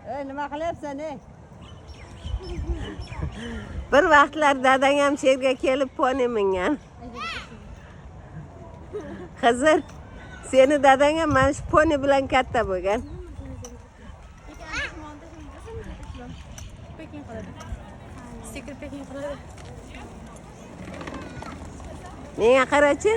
Nima qilyapsan ey? Bir vaqtlar dadang ham sherga kelib poni mingan. Hozir seni dadang ham mana shu poni bilan katta bo'lgan. Pekin qiladi. Stiker Pekin qiladi. Menga qarachi.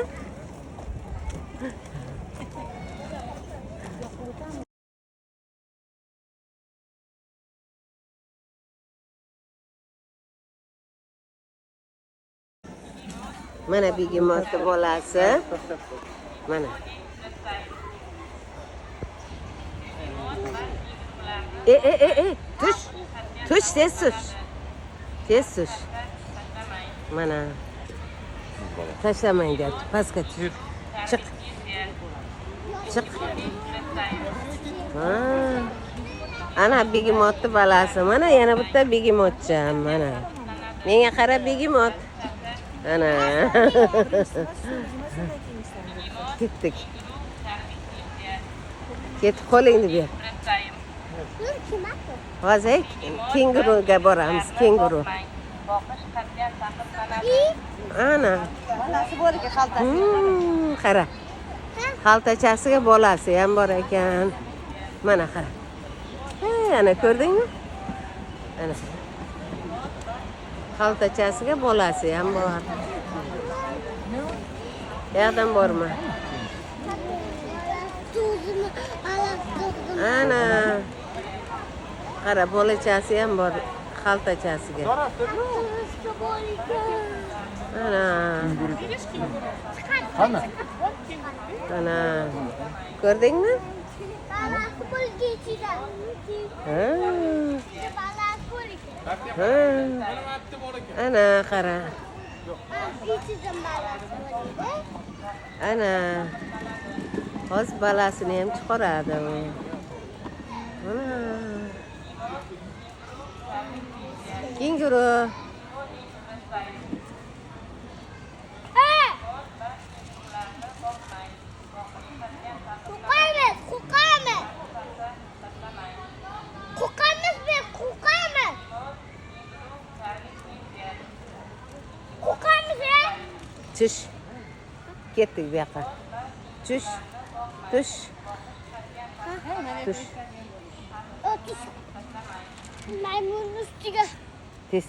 Mana begemotni bolasi. Mana. Tush. Tush, tez tush. Tez tush. Mana. Tashlamang deb, pastga tush. Chiq. Chiq. Ana begemotni bolasi. Mana yana bitta begemotcham, mana. Menga qara begemot. Ana. Ketdik. Ketib qo'lingni ber. Hozir kenguruga boramiz, kenguru. Ana. Bolasi bor ekan xaltasi. Qara. Xaltachasiga bolasi ham bor ekan. Mana qara. Ana ko'rdingmi? Ana. Xaltachasiga bolasi ham bor. Yerdan borma. Ana. Qara, bolachasi ham bor xaltachasiga. Ana. Qani? Ana. Ko'rdingmi? Ana qara. Ana. Hozir balasini ham chiqaradi. Ana. Kenguru. Tush. Ketdik bu yoqqa. Tush. Tush. Tush. Maymun ustiga. Tez.